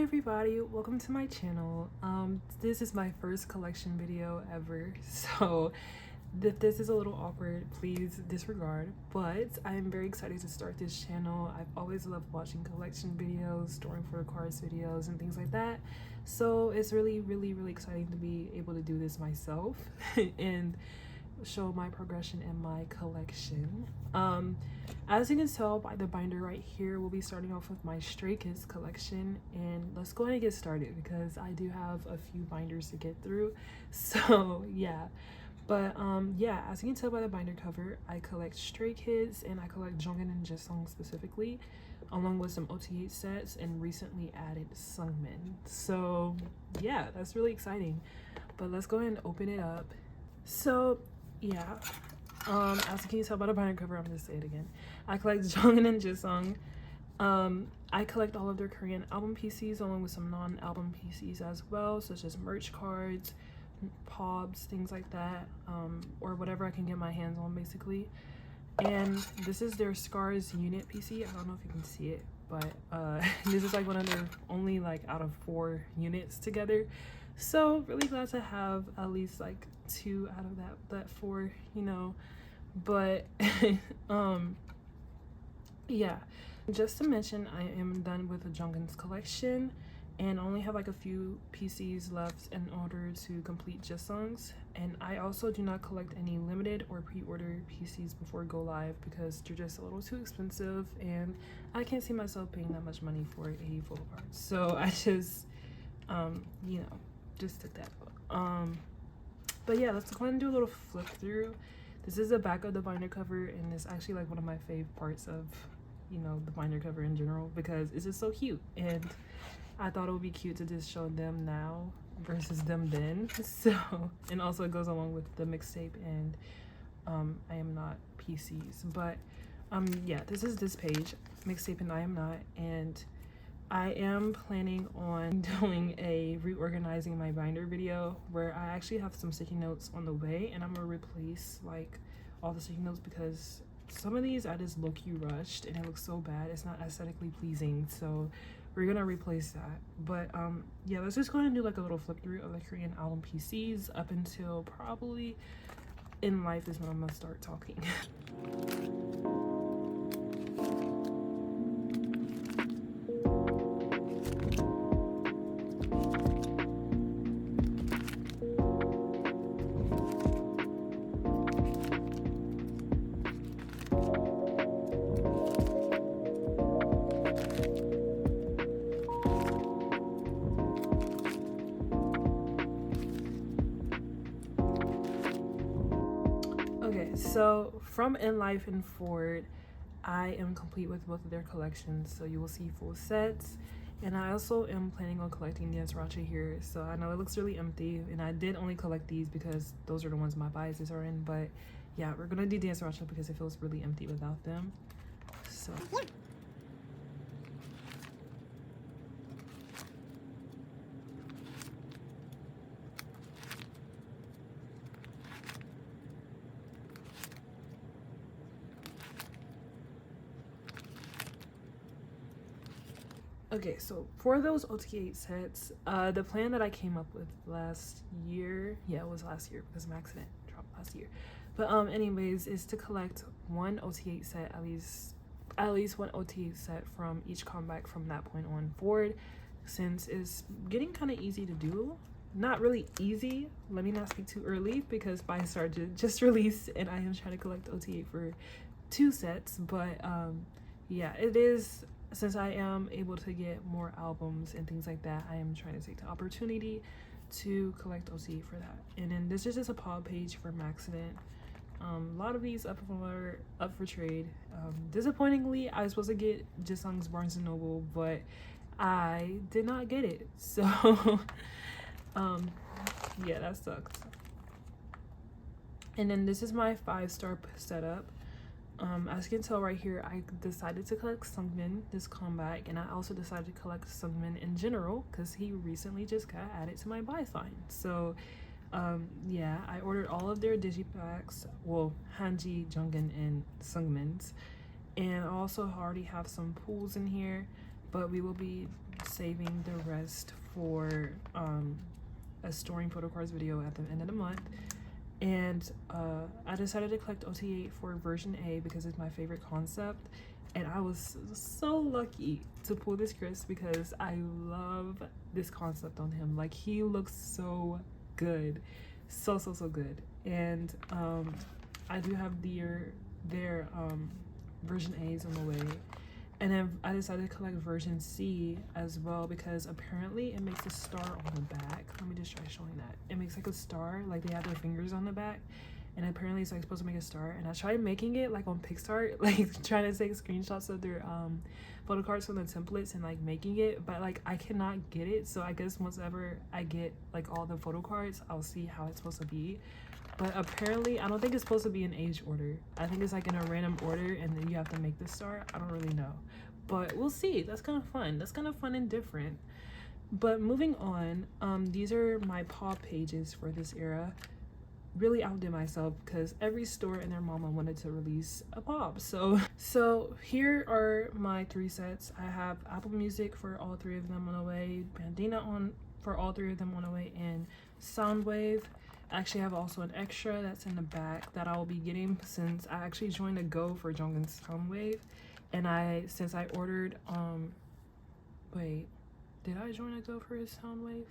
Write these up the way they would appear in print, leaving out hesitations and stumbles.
everybody, welcome to my channel. This is my first collection video ever, so if this is a little awkward, please disregard, but I am very excited to start this channel. I've always loved watching collection videos, storing photocards videos and things like that, so it's really exciting to be able to do this myself and show my progression in my collection. As you can tell by the binder right here, we'll be starting off with my Stray Kids collection, and let's go ahead and get started because I do have a few binders to get through. So yeah, but yeah, as you can tell by the binder cover, I collect Stray Kids and I collect Jongin and Jisung specifically, along with some OT8 sets and recently added Seungmin. So yeah, that's really exciting, but let's go ahead and open it up. So yeah, as you can tell by the binder cover, I'm gonna say it again, I collect Jongin and Jisung. I collect all of their Korean album PCs along with some non-album PCs as well, such as merch cards, pobs, things like that, or whatever I can get my hands on basically. And this is their Scars unit PC. I don't know if you can see it, but this is like one of their only like out of 4 units together, so really glad to have at least like 2 out of that 4, you know. But yeah, just to mention, I am done with the Jonghin's collection and only have like a few PCs left in order to complete Jisung's. And I also do not collect any limited or pre-order PCs before go live because they're just a little too expensive and I can't see myself paying that much money for a photo card. So I just you know, just took that. But yeah, let's go ahead and do a little flip through. This is the back of the binder cover, and it's actually like one of my fave parts of, you know, the binder cover in general because it's just so cute, and I thought it would be cute to just show them now versus them then. So, and also it goes along with the mixtape and I Am Not PCs. But yeah, this is this page, mixtape and I Am Not, and I am planning on doing a reorganizing my binder video where I actually have some sticky notes on the way, and I'm gonna replace like all the sticky notes because some of these I just look you rushed and it looks so bad. It's not aesthetically pleasing, so we're gonna replace that. But yeah, let's just go ahead and do like a little flip through of the Korean album PCs up until probably In Life is when I'm gonna start talking. So from In Life and forward, I am complete with both of their collections, so you will see full sets. And I also am planning on collecting the Sriracha here, so I know it looks really empty, and I did only collect these because those are the ones my biases are in. But yeah, we're gonna do the Sriracha because it feels really empty without them. So okay, so for those OT8 sets, the plan that I came up with last year, yeah, it was last year because my accident dropped last year, but anyways, is to collect one OT8 set, at least one OT8 set from each comeback from that point on forward, since it's getting kind of easy to do. Not really easy, let me not speak too early because Firestar just released and I am trying to collect OT8 for 2 sets, but yeah, it is. Since I am able to get more albums and things like that, I am trying to take the opportunity to collect OT for that. And then this is just a pod page from Accident. A lot of these up for trade. Disappointingly, I was supposed to get Jisung's Barnes & Noble, but I did not get it. So yeah, that sucks. And then this is my 5-star setup. As you can tell right here, I decided to collect Seungmin this comeback, and I also decided to collect Seungmin in general because he recently just got added to my buy line. So yeah, I ordered all of their digipacks, well, Hanji, Jongin, and Seungmin's, and I also already have some pools in here, but we will be saving the rest for a storing photocards video at the end of the month. And I decided to collect OT8 for version A because it's my favorite concept, and I was so lucky to pull this Chris because I love this concept on him. Like, he looks so good, so good. And I do have their version A's on the way, and then I decided to collect version C as well because apparently it makes a star on the back. Let me just try showing that. It makes like a star, like they have their fingers on the back, and apparently it's like supposed to make a star. And I tried making it like on Pixar, like trying to take screenshots of their photo cards from the templates and like making it, but like I cannot get it. So I guess once ever I get like all the photo cards, I'll see how it's supposed to be. But apparently I don't think it's supposed to be in age order. I think it's like in a random order and then you have to make the star. I don't really know, but we'll see. That's kind of fun. That's kind of fun and different. But moving on, these are my paw pages for this era. Really outdid myself because every store and their mama wanted to release a pop. So here are my 3 sets. I have Apple Music for all 3 of them on the way, Bandana on for all 3 of them on the way, and Soundwave. I actually have also an extra that's in the back that I will be getting since I actually joined a Go for Jonghyun's Soundwave. And since I ordered wait, did I join a Go for his Soundwave?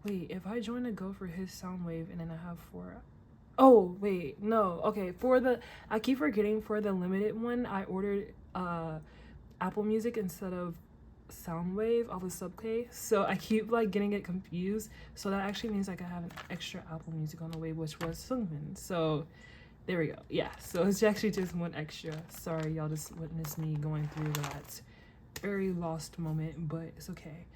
Wait, if I join a Go for his Soundwave and then I have 4, oh wait, no, okay, I keep forgetting, for the limited one I ordered Apple Music instead of Soundwave off of Subk, so I keep like getting it confused. So that actually means like I have an extra Apple Music on the way, which was Seungmin. So there we go. Yeah, so it's actually just 1 extra. Sorry, y'all just witnessed me going through that very lost moment, but it's okay.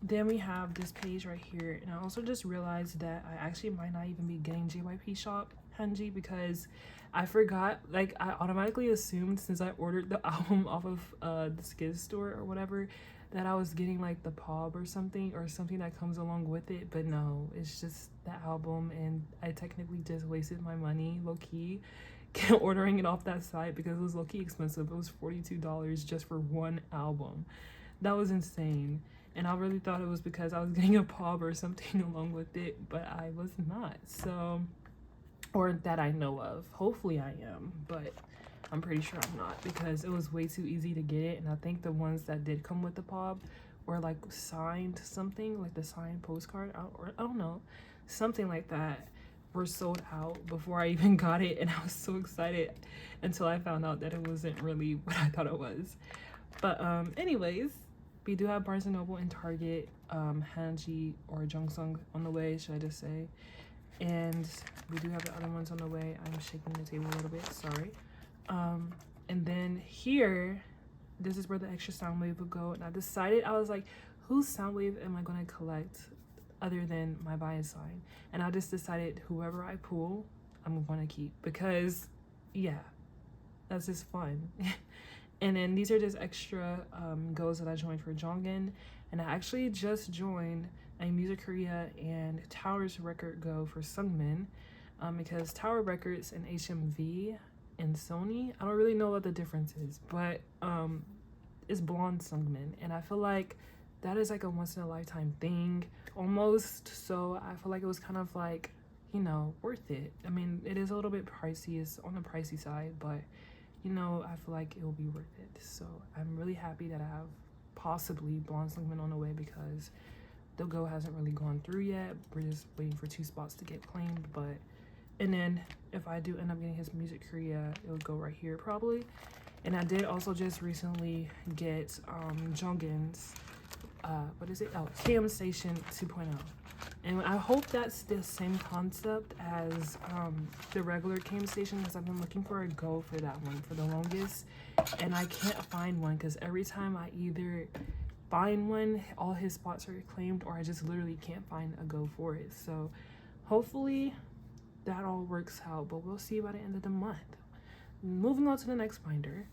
Then we have this page right here, and I also just realized that I actually might not even be getting JYP Shop Hanji because I forgot. Like, I automatically assumed since I ordered the album off of the Skiz store or whatever that I was getting like the POB or something that comes along with it, but no, it's just the album, and I technically just wasted my money low-key ordering it off that site because it was low-key expensive. It was $42 just for 1 album. That was insane. And I really thought it was because I was getting a POB or something along with it, but I was not. So, or that I know of. Hopefully I am, but I'm pretty sure I'm not because it was way too easy to get it. And I think the ones that did come with the POB were like signed something, like the signed postcard, or I don't know, something like that, were sold out before I even got it. And I was so excited until I found out that it wasn't really what I thought it was. But anyways, we do have Barnes & Noble and Target, Hanji or Jungsung on the way, should I just say. And we do have the other ones on the way. I'm shaking the table a little bit, sorry. And then here, this is where the extra Soundwave would go. And I decided, I was like, whose Soundwave am I going to collect other than my buy and sign? And I just decided whoever I pull, I'm going to keep because, yeah, that's just fun. And then these are just extra goes that I joined for Jonghyun. And I actually just joined a Music Korea and Towers Record Go for Seungmin because Tower Records and HMV and Sony, I don't really know what the difference is, but it's blonde Seungmin. And I feel like that is like a once in a lifetime thing almost. So I feel like it was kind of like, you know, worth it. I mean, it is a little bit pricey, it's on the pricey side, but you know, I feel like it will be worth it. So I'm really happy that I have possibly blonde Seungmin on the way because the Go hasn't really gone through yet. We're just waiting for 2 spots to get claimed. But and then if I do end up getting his Music Korea, it'll go right here probably. And I did also just recently get Jonghyun's what is it? Oh, KM Station 2.0. And I hope that's the same concept as the regular KM Station because I've been looking for a Go for that one for the longest. And I can't find one because every time I either find one, all his spots are claimed, or I just literally can't find a Go for it. So hopefully that all works out, but we'll see by the end of the month. Moving on to the next binder.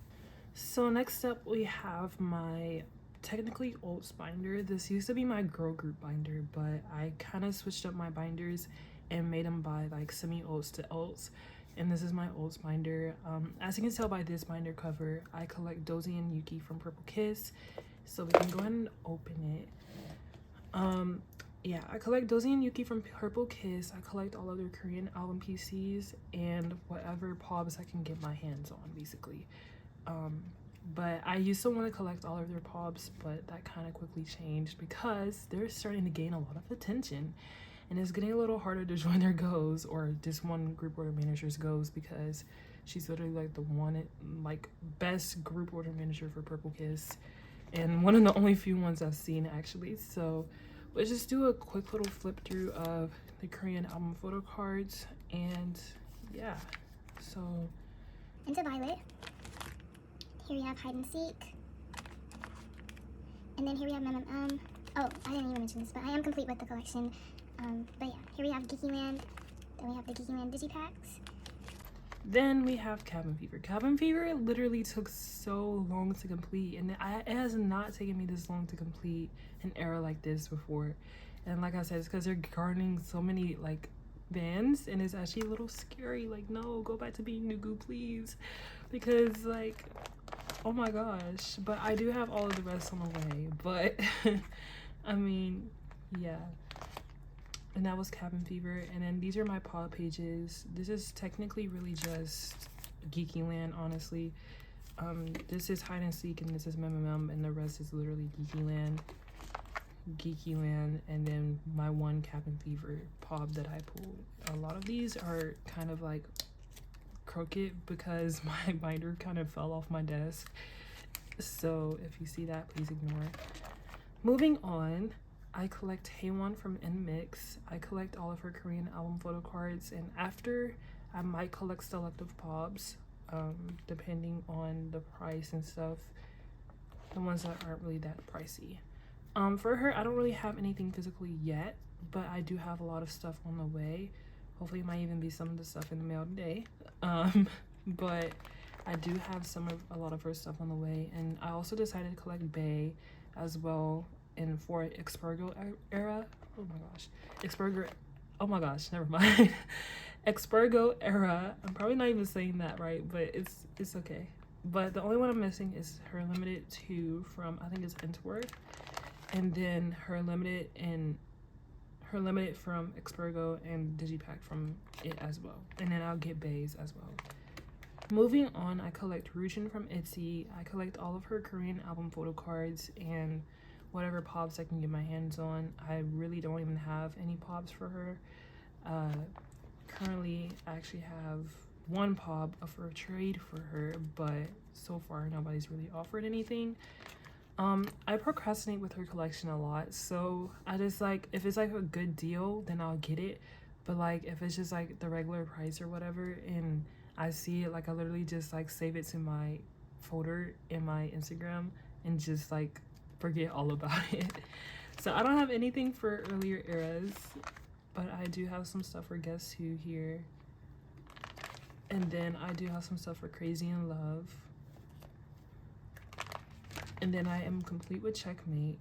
So next up we have my technically oats binder. This used to be my girl group binder, but I kind of switched up my binders and made them by like semi oats to oats. and this is my old binder. As you can tell by this binder cover, I collect Dozy and Yuki from Purple Kiss, so we can go ahead and open it. Yeah, I collect Dozy and Yuki from Purple Kiss. I collect all of their Korean album PCs and whatever pobs I can get my hands on, basically. But I used to want to collect all of their pobs, but that kind of quickly changed because they're starting to gain a lot of attention, and it's getting a little harder to join their goes, or this one group order manager's goes, because she's literally like the one like best group order manager for Purple Kiss, and one of the only few ones I've seen actually. So let's just do a quick little flip through of the Korean album photo cards, and yeah, so Into Violet. Here we have Hide and Seek. And then here we have oh, I didn't even mention this, but I am complete with the collection. But yeah, here we have Geekyland. Then we have the Geekyland Digipacks. then we have Cabin Fever. Cabin Fever literally took so long to complete, and it has not taken me this long to complete an era like this before. And like I said, it's because they're garnering so many like bands, and it's actually a little scary. Like, no, go back to being Nugu, please, because like, oh my gosh. But I do have all of the rest on the way, but I mean, yeah. And that was Cabin Fever. And then these are my pod pages. This is technically really just Geekyland, honestly. This is Hide and Seek, and this is Mem, and the rest is literally Geekyland, and then my one Cabin Fever pod that I pulled. A lot of these are kind of like crooked because my binder kind of fell off my desk, so if you see that, please ignore. Moving on, I collect Haewon from nmixx. I collect all of her Korean album photo cards, and after I might collect selective pobs, depending on the price and stuff, the ones that aren't really that pricey. For her, I don't really have anything physically yet, but I do have a lot of stuff on the way. Hopefully it might even be some of the stuff in the mail today. But I do have a lot of her stuff on the way, and I also decided to collect Bae as well, and for Xpergo era. Oh my gosh, never mind. Xpergo era. I'm probably not even saying that right, but it's okay. But the only one I'm missing is her limited 2 from, I think it's Antwerp, and then her limited from Xpergo and Digipack from it as well. And then I'll get Bae's as well. Moving on, I collect Rujin from Itzy. I collect all of her Korean album photo cards and whatever pops I can get my hands on. I really don't even have any pops for her. Currently, I actually have one pop for a trade for her, but so far nobody's really offered anything. I procrastinate with her collection a lot, so I just like, if it's like a good deal, then I'll get it. But like, if it's just like the regular price or whatever, and I see it, like I literally just like save it to my folder in my Instagram and just like forget all about it. So I don't have anything for earlier eras, but I do have some stuff for Guess Who here. And then I do have some stuff for Crazy in Love. And then I am complete with Checkmate.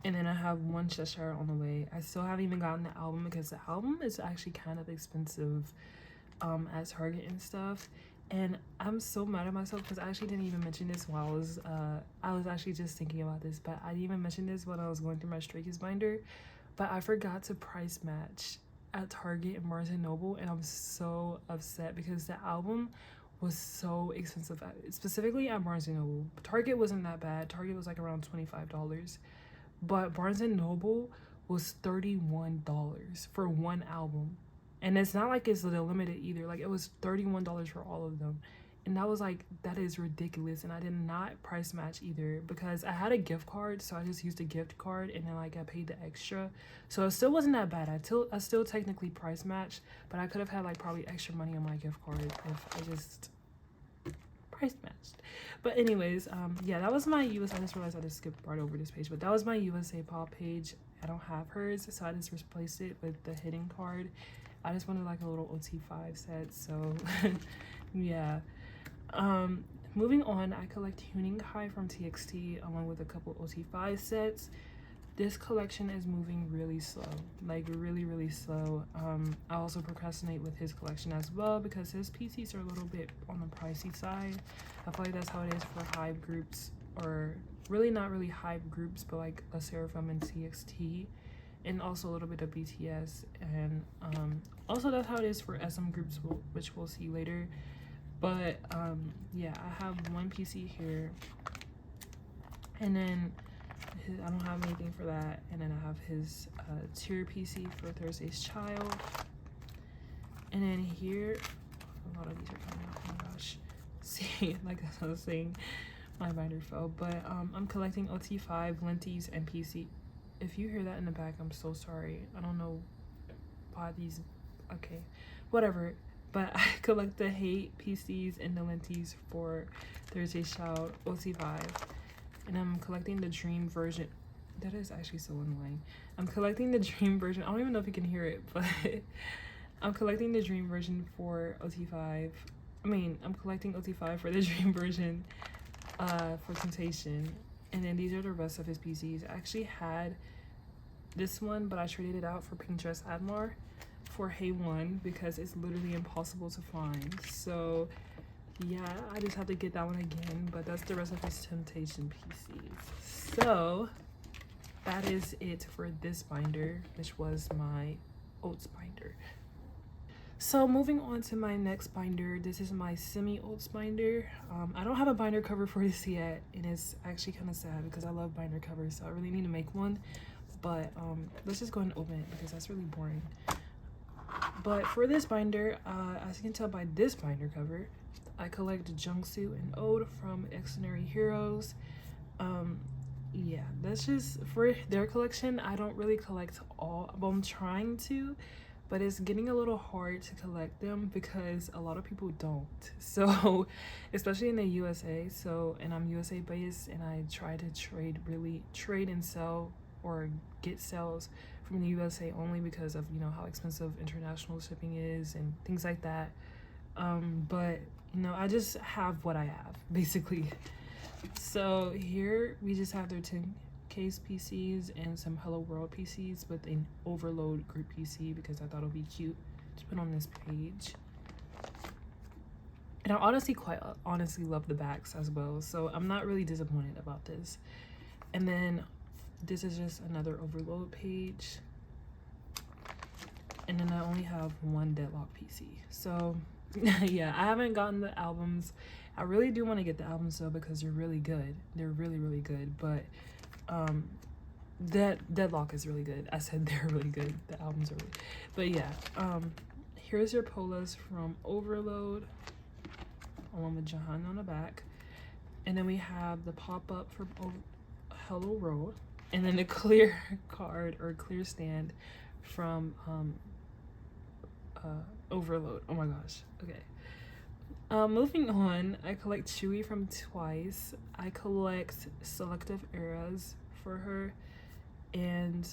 And then I have one Cheshire on the way. I still haven't even gotten the album because the album is actually kind of expensive at Target and stuff. And I'm so mad at myself because I actually didn't even mention this while I was actually just thinking about this, but I didn't even mention this when I was going through my Stray Kids binder. But I forgot to price match at Target and Barnes & Noble, and I'm so upset because the album was so expensive, specifically at Barnes & Noble. Target wasn't that bad. Target was like around $25, but Barnes & Noble was $31 for one album. And it's not like it's the limited either. Like, it was $31 for all of them. And that was like, that is ridiculous. And I did not price match either because I had a gift card, so I just used a gift card, and then like I paid the extra. So it still wasn't that bad. I still technically price matched, but I could have had like probably extra money on my gift card if I just price matched. But anyways, yeah, that was my USA. I just realized I just skipped right over this page, but that was my USA pop page. I don't have hers, so I just replaced it with the hidden card. I just wanted like a little OT5 set, so yeah. Moving on, I collect Huning High from TXT along with a couple OT5 sets. this collection is moving really slow, like really slow. I also procrastinate with his collection as well because his PCs are a little bit on the pricey side. I feel like that's how it is for Hive groups, or really not really Hive groups, but like a Seraphim and TXT, and also a little bit of BTS. And also that's how it is for SM groups, which we'll see later. But yeah, I have one PC here, and then I don't have anything for that. And then I have his tier PC for Thursday's Child. And then here, a lot of these are coming out. Oh my gosh. See, like I was saying, my binder fell. But I'm collecting OT5, Lenties, and PC. If you hear that in the back, I'm so sorry. I don't know why these, okay, whatever. But I collect the Hate PCs and the Lenties for Thursday's Child, OT5. And I'm collecting the Dream version. That is actually so annoying. I'm collecting the Dream version. I don't even know if you can hear it, but I'm collecting the Dream version for OT5. I mean, I'm collecting OT5 for the Dream version for Temptation. And then these are the rest of his PCs. I actually had this one, but I traded it out for Pink Dress Admar for Hey One because it's literally impossible to find. So yeah, I just have to get that one again, but that's the rest of his Temptation PCs. So that is it for this binder, which was my Oats binder. So moving on to my next binder, this is my semi Oats binder. I don't have a binder cover for this yet, and it's actually kind of sad because I love binder covers, so I really need to make one. But let's just go ahead and open it because that's really boring. But for this binder, as you can tell by this binder cover, I collect Jungsu and Ode from Xdinary Heroes. Yeah, that's just for their collection. I don't really collect all, but I'm trying to, but it's getting a little hard to collect them because a lot of people don't. So especially in the USA, so, and I'm USA based, and I try to trade and sell or get sales from the USA only because of, you know, how expensive international shipping is and things like that. But you know, I just have what I have basically. So here we just have their 10 case PCs and some Hello World PCs with an overload group PC because I thought it would be cute to put on this page. And I honestly love the backs as well, so I'm not really disappointed about this. And then this is just another overload page, and then I only have one Deadlock PC. So yeah, I haven't gotten the albums. I really do want to get the albums though because they're really good. They're really good. But Deadlock is really good. I said they're really good. The albums are really, but yeah, here's your Polas from Overload along with Jahan on the back, and then we have the pop-up from Hello World, and then the clear card or clear stand from Overload. Oh my gosh. Okay. Moving on, I collect Chewy from Twice. I collect Selective Eras for her, and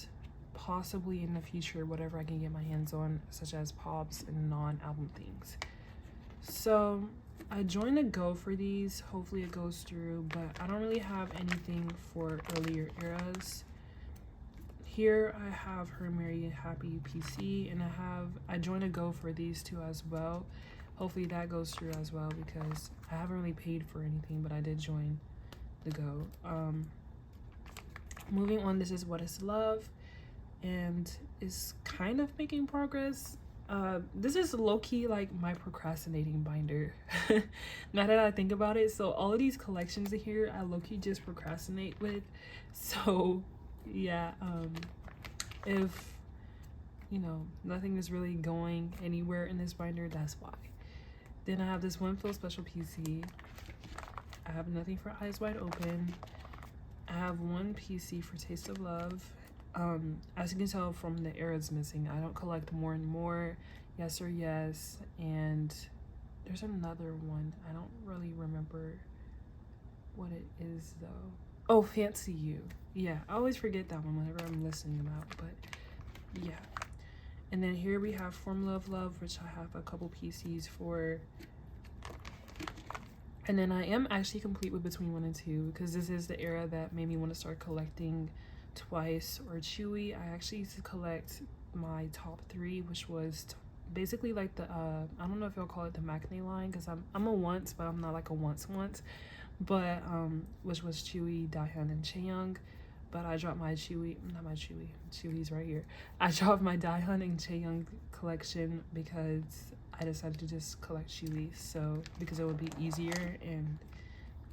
possibly in the future whatever I can get my hands on, such as pops and non-album things. So I joined a go for these. Hopefully it goes through, but I don't really have anything for earlier eras. Here I have Her Merry Happy PC, and I joined a go for these two as well. Hopefully that goes through as well because I haven't really paid for anything, but I did join the go. Moving on, this is What Is Love, and is kind of making progress. This is low-key like my procrastinating binder now that I think about it. So all of these collections here I low-key just procrastinate with. So yeah, if you know nothing is really going anywhere in this binder, that's why. Then I have this one Feel Special PC. I have nothing for Eyes Wide Open. I have one PC for Taste of Love. As you can tell from the eras missing, I don't collect More and More, Yes or Yes, and there's another one. I don't really remember what it is though. Oh, Fancy You. Yeah, I always forget that one whenever I'm listing them out, but yeah. And then here we have From Love Love, which I have a couple PCs for. And then I am actually complete with Between 1 and 2 because this is the era that made me want to start collecting Twice, or Chewy. I actually used to collect my top 3, which was basically like the I don't know if y'all call it the Maknae line, because I'm a once, but I'm not like a once, but which was Chewy, Dahyun, and Chaeyoung. But I dropped my Chewy's right here. I dropped my Dahyun and Chaeyoung collection because I decided to just collect Chewy, so because it would be easier, and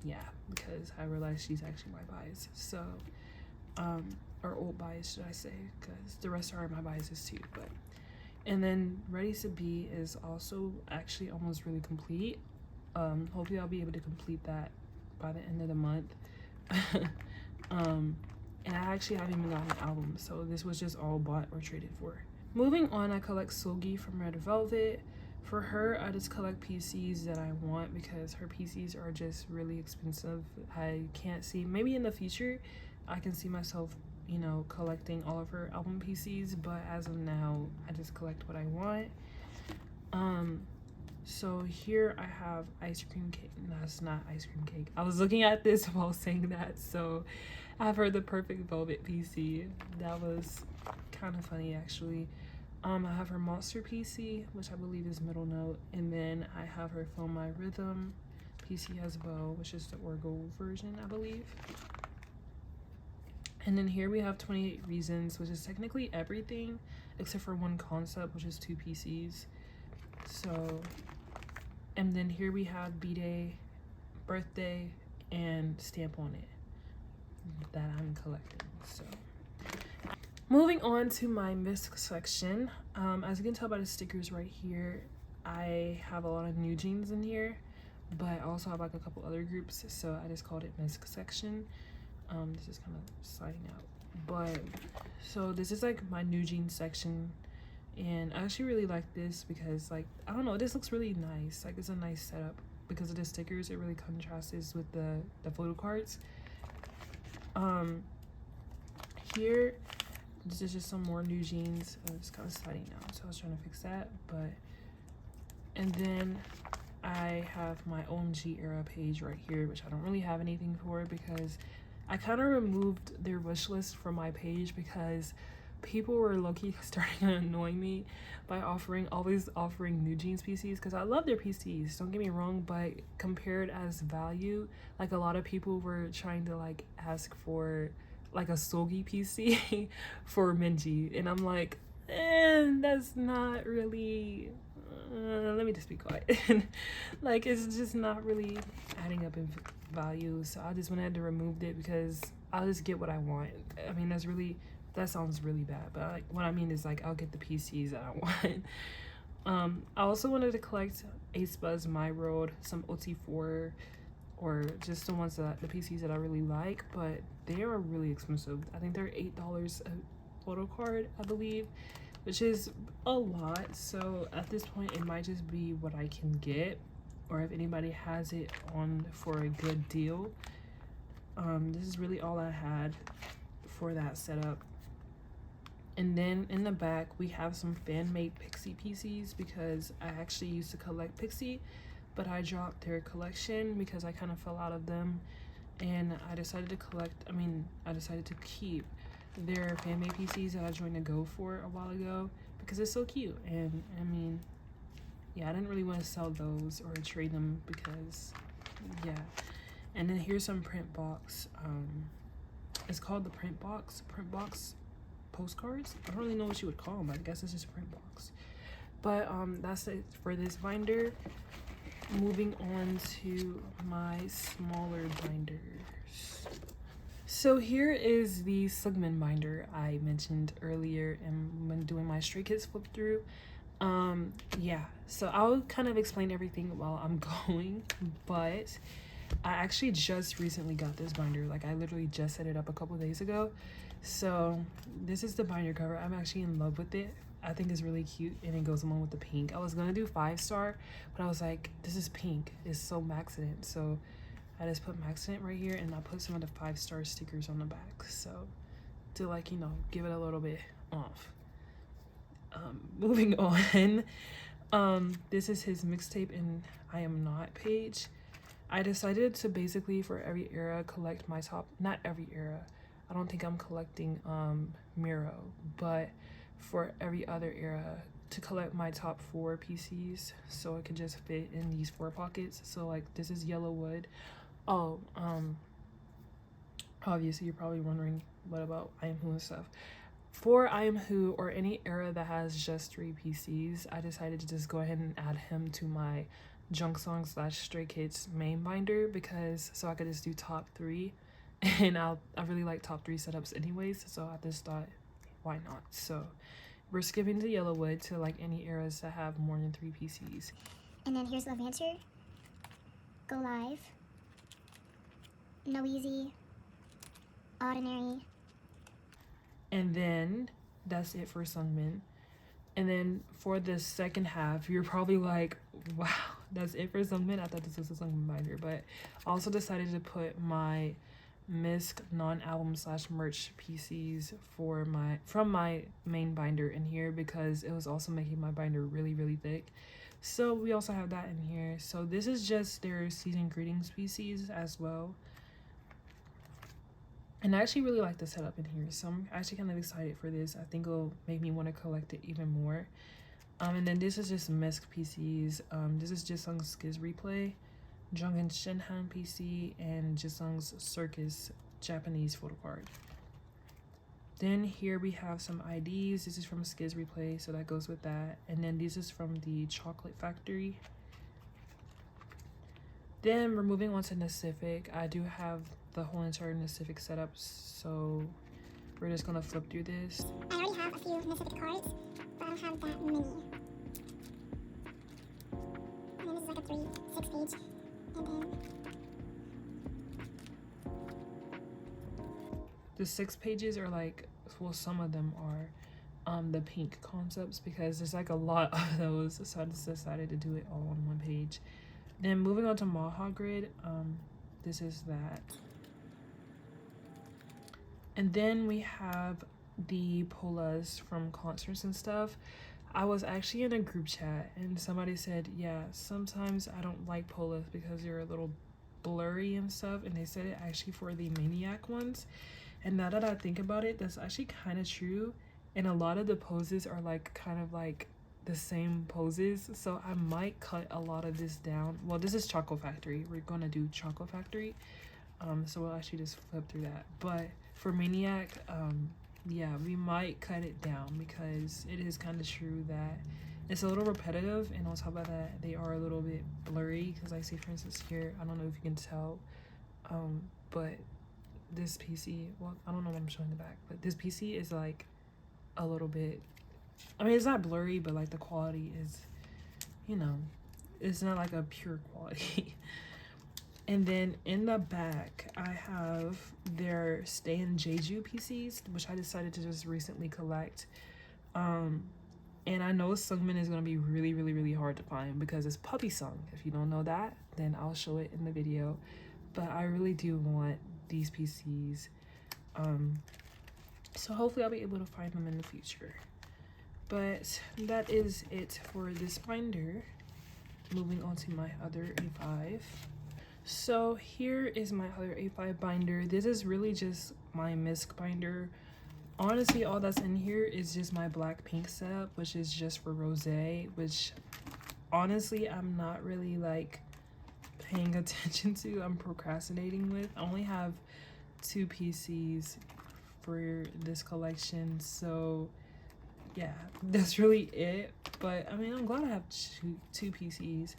yeah, because I realized she's actually my bias. So or old bias, should I say, because the rest are my biases too. But and then Ready to Be is also actually almost really complete. Hopefully I'll be able to complete that by the end of the month. And I actually haven't even gotten the album, so this was just all bought or traded for. Moving on, I collect Seulgi from Red Velvet. For her, I just collect PCs that I want because her PCs are just really expensive. I can't see, maybe in the future I can see myself, you know, collecting all of her album PCs, but as of now I just collect what I want. So here I have ice cream cake. No, it's not ice cream cake. I was looking at this while saying that. So I have her The Perfect Velvet PC. That was kind of funny actually. I have her Monster PC, which I believe is Middle Note, and then I have her Feel My Rhythm PC as well, which is the Orgo version, I believe. And then here we have 28 Reasons, which is technically everything except for one concept, which is 2 PCs. So, and then here we have B-Day, Birthday, and Stamp on It that I'm collecting. So moving on to my misc section. As you can tell by the stickers right here, I have a lot of new jeans in here, but I also have like a couple other groups, so I just called it misc section. This is kind of sliding out, but so this is like my new jeans section, and I actually really like this because, like, I don't know, this looks really nice. Like, it's a nice setup because of the stickers. It really contrasts with the photo cards. Here, this is just some more new jeans. It's kind of sliding out, so I was trying to fix that. But and then I have my OMG era page right here, which I don't really have anything for because I kind of removed their wish list from my page because people were low-key starting to annoy me by always offering new jeans PCs, because I love their PCs, don't get me wrong, but compared as value, like a lot of people were trying to like ask for like a Seulgi PC for Minji, and I'm like, that's not really let me just be quiet. Like, it's just not really adding up in value, so I just went ahead and removed it because I'll just get what I want. I mean, that sounds really bad, but like, what I mean is, like, I'll get the PCs that I want. I also wanted to collect aespa's My World, some OT4, or just the PCs that I really like, but they are really expensive. I think they're $8 a photo card, I believe, which is a lot. So at this point, it might just be what I can get, or if anybody has it on for a good deal. This is really all I had for that setup. And then in the back, we have some fan-made Pixy PCs because I actually used to collect Pixy, but I dropped their collection because I kind of fell out of them, and I decided to keep their fan-made PCs that I joined a Go for a while ago because it's so cute. And I mean, yeah, I didn't really want to sell those or trade them because, yeah. And then here's some print box. It's called the print box postcards. I don't really know what you would call them, but I guess it's just a print box. But that's it for this binder. Moving on to my smaller binders. So here is the Seungmin binder I mentioned earlier and when doing my Stray Kids flip through. Yeah, so I'll kind of explain everything while I'm going, but I actually just recently got this binder. Like, I literally just set it up a couple days ago. So this is the binder cover. I'm actually in love with it. I think it's really cute, and it goes along with the pink. I was gonna do 5-star, but I was like, this is pink, it's so Maxident, so I just put Maxident right here, and I put some of the 5-star stickers on the back, so to, like, you know, give it a little bit off. Moving on, this is his mixtape and I Am Not page. I decided to basically for every era collect my top, not every era, I don't think I'm collecting Miro, but for every other era, to collect my top 4 PCs so it could just fit in these 4 pockets. So like this is yellow wood. Oh, obviously you're probably wondering what about I Am Who and stuff. For I Am Who, or any era that has just 3 PCs, I decided to just go ahead and add him to my Junk Song / Stray Kids main binder, because so I could just do top 3, and I really like top 3 setups anyways, so I just thought why not. So we're skipping to Yellowwood to like any eras that have more than 3 PCs. And then here's Love Answer, Go Live, No Easy, Ordinary. And then that's it for Seungmin. And then for the second half, you're probably like, wow, that's it for Seungmin. I thought this was a Seungmin binder, but I also decided to put my misc non-album / merch PCs from my main binder in here, because it was also making my binder really thick. So we also have that in here. So this is just their season greetings PCs as well. And I actually really like the setup in here, so I'm actually kind of excited for this. I think it'll make me want to collect it even more. And then this is just misc PCs. This is Jisung's Skiz Replay, Jungkook's Shinhan PC, and Jisung's Circus Japanese photocard. Then here we have some IDs. This is from Skiz Replay, so that goes with that. And then this is from the Chocolate Factory. Then we're moving on to Pacific. I do have the whole entire Pacific setup, so we're just gonna flip through this. I already have a few Pacific cards, but I don't have that many. And then this is like a 6 page. And then the 6 pages are like, well, some of them are the pink concepts, because there's like a lot of those, so I just decided to do it all on one page. Then moving on to Maha Grid, this is that. And then we have the Polas from concerts and stuff. I was actually in a group chat and somebody said, yeah, sometimes I don't like Polas because they're a little blurry and stuff, and they said it actually for the Maniac ones. And now that I think about it, that's actually kind of true, and a lot of the poses are like kind of like the same poses, so I might cut a lot of this down. Well, this is Choco Factory, we're gonna do Choco Factory, so we'll actually just flip through that. But for Maniac, yeah, we might cut it down because it is kind of true that it's a little repetitive, and on top of that they are a little bit blurry, because I see, for instance, here, I don't know if you can tell, but this PC, well, I don't know what I'm showing the back, but this PC is like a little bit, I mean, it's not blurry, but like the quality is, you know, it's not like a pure quality. And then in the back, I have their Stay in Jeju PCs, which I decided to just recently collect. And I know Seungmin is going to be really hard to find because it's Puppy Song. If you don't know that, then I'll show it in the video. But I really do want these PCs. So hopefully I'll be able to find them in the future. But that is it for this binder. Moving on to my other A5. So here is my other A5 binder. This is really just my misc binder. Honestly, all that's in here is just my Blackpink setup, which is just for rosé, which honestly I'm not really like paying attention to. I'm procrastinating with. I only have 2 PCs for this collection, so yeah, that's really it. But I mean, I'm glad I have two PCs.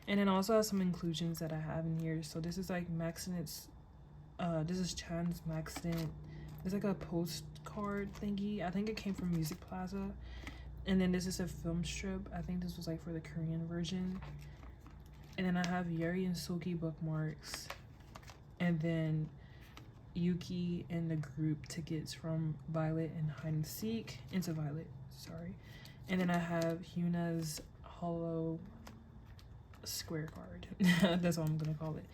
And then I also have some inclusions that I have in here. So this is like Maxinet's, this is Chan's Maxnet. It's like a postcard thingy. I think it came from Music Plaza. And then this is a film strip. I think this was like for the Korean version. And then I have Yeri and Soki bookmarks. And then Yuki and the group tickets from Violet and Hide and Seek. Into Violet, sorry. And then I have Hyuna's hollow square card. That's what I'm gonna call it.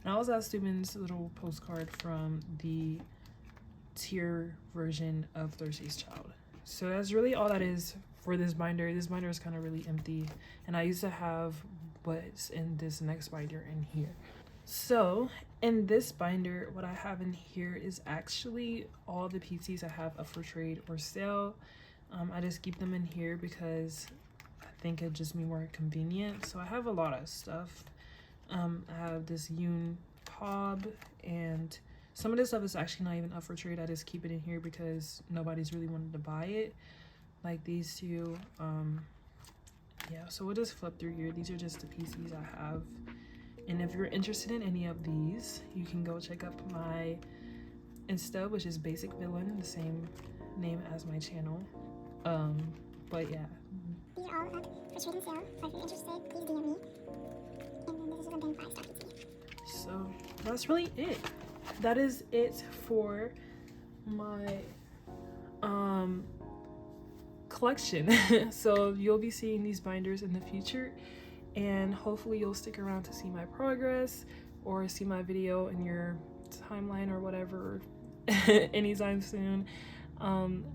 And I also have Steuben's little postcard from the tier version of Thursday's Child. So that's really all that is for this binder. This binder is kind of really empty, and I used to have what's in this next binder in here. So in this binder, what I have in here is actually all the PCs I have up for trade or sale. I just keep them in here because I think it'd just be more convenient. So I have a lot of stuff. I have this Yoon Pob, and some of this stuff is actually not even up for trade. I just keep it in here because nobody's really wanted to buy it. Like these two. Yeah, so we'll just flip through here. These are just the PCs I have. And if you're interested in any of these, you can go check up my Insta, which is basicvillain, the same name as my channel. But yeah. These are all up for trade and sale, so if you're interested, please DM me. And then this is again 5-star PC. So that's really it. That is it for my collection. So you'll be seeing these binders in the future, and hopefully you'll stick around to see my progress or see my video in your timeline or whatever anytime soon.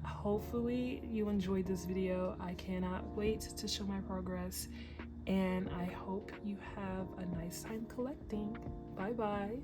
Hopefully you enjoyed this video. I cannot wait to show my progress, and I hope you have a nice time collecting. Bye bye.